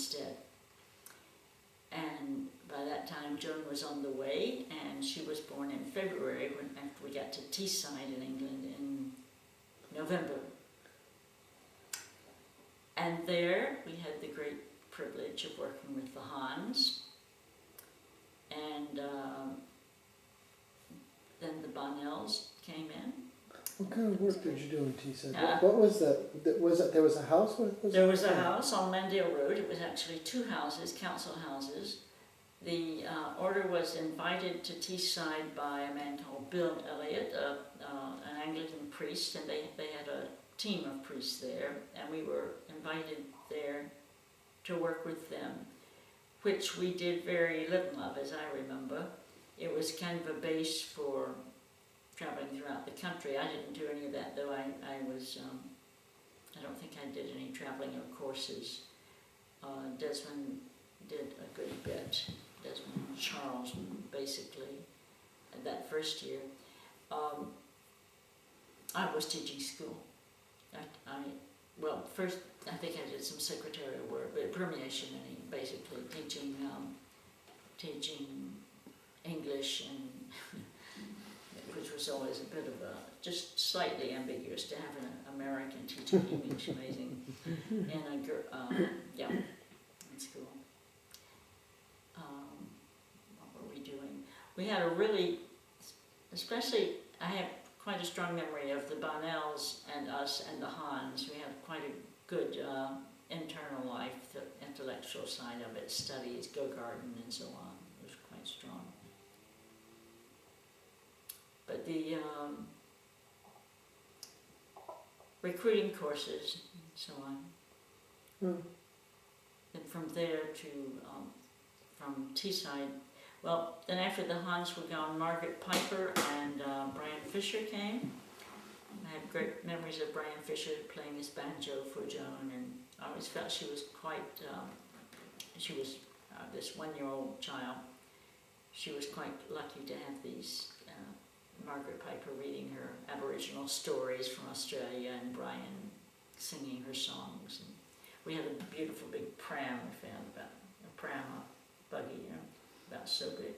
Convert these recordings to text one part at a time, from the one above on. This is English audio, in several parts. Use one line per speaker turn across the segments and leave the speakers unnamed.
instead. And by that time, Joan was on the way, and she was born in February, after we got to Teesside in England in November. And there we had the great privilege of working with the Hans. And then the Bonnells came in.
What kind of work did you do in Teesside? What was that? Was it, there was a house?
There was a house on Mandale Road. It was actually 2 houses, council houses. The order was invited to Teesside by a man called Bill Elliott, an Anglican priest, and they had a team of priests there, and we were invited there to work with them, which we did very little of, as I remember. It was kind of a base for traveling throughout the country. I didn't do any of that, though. I don't think I did any traveling or courses. Desmond did a good bit. Desmond and Charles, basically, that first year. I was teaching school. Well, first I think I did some secretarial work, but permeation, basically teaching English, and which was always a bit of a, just slightly ambiguous to have an American teaching English, amazing, in school. What were we doing? We had a really, especially, I have quite a strong memory of the Bonnells and us and the Hans. We had quite a good internal life, the intellectual side of it, studies, go garden, and so on. It was quite strong. But the recruiting courses and so on. And from there to, from Teesside, well, then after the Hans were gone, Margaret Piper and Brian Fisher came. I have great memories of Brian Fisher playing his banjo for Joan, and I always felt she was quite, she was this 1-year-old child. She was quite lucky to have these, Margaret Piper reading her Aboriginal stories from Australia and Brian singing her songs. And we had a beautiful big pram we found, about a pram, a buggy, about so big.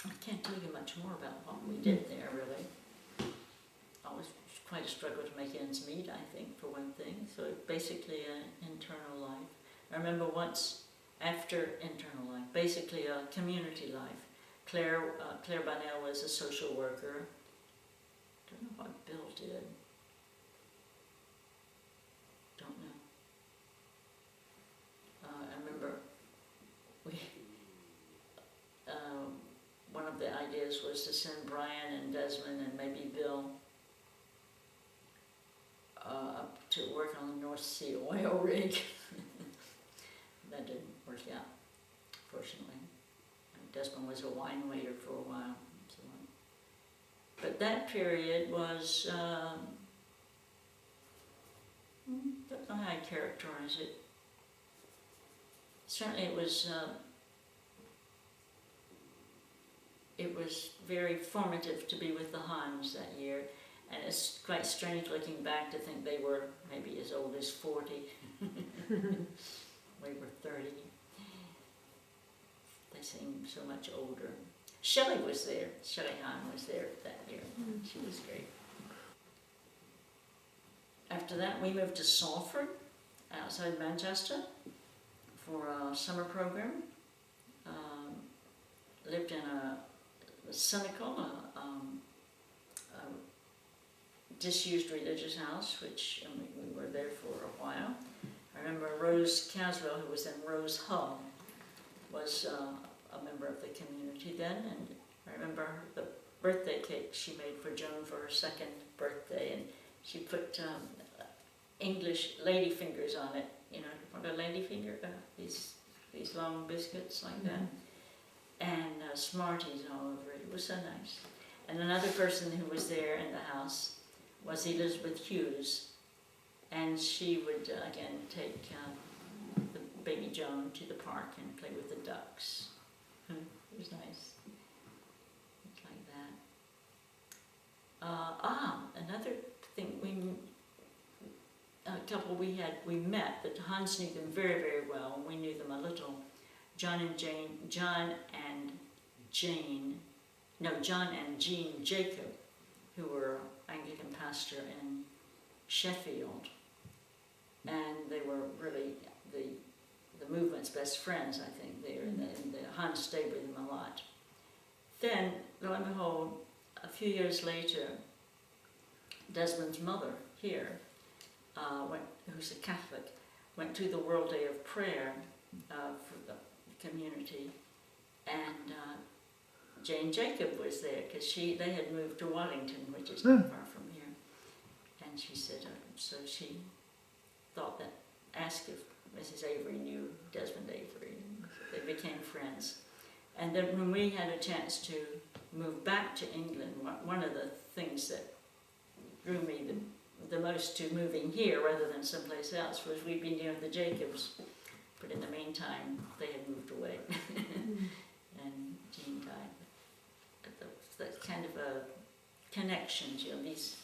I can't tell you much more about what we did there, really. It was quite a struggle to make ends meet, I think, for one thing. So basically an internal life. I remember once, after internal life, basically a community life. Claire Bonnell was a social worker. I don't know what Bill did. Don't know. I remember one of the ideas was to send Brian and Desmond and maybe Bill up to work on the North Sea oil rig. That didn't work out, fortunately. Desmond was a wine waiter for a while, and so on. But that period was, don't know how I characterize it. Certainly it was very formative to be with the Hans that year, and it's quite strange looking back to think they were maybe as old as 40. We were 30. They seemed so much older. Shelley was there. Shelley Hahn was there that year. She was great. After that, we moved to Salford, outside Manchester, for a summer program. Lived in a cynical, disused religious house, which we were there for a while. I remember Rose Caswell, who was in Rose Hub, was a member of the community then, and I remember the birthday cake she made for Joan for her 2nd birthday, and she put English ladyfingers on it, what a ladyfinger, these long biscuits like that, and Smarties all over it. It was so nice. And another person who was there in the house was Elizabeth Hughes, and she would again take the baby Joan to the park and play with the ducks. It was nice. It's like that. Another thing, couple we met, but Hans knew them very, very well, and we knew them a little. John and Jean Jacob, who were Anglican pastor in Sheffield, and they were really the movement's best friends, I think, there, and Hans stayed with them a lot. Then, lo and behold, a few years later, Desmond's mother here, who's a Catholic, went to the World Day of Prayer for the community, and Jane Jacob was there because they had moved to Wellington, which is not far from here, and she said, so she thought that, asked if Mrs. Avery knew Desmond Avery, and they became friends. And then when we had a chance to move back to England, one of the things that drew me the most to moving here rather than someplace else was we'd be near the Jacobs, but in the meantime they had moved away and Jean died. But that's kind of a connections, these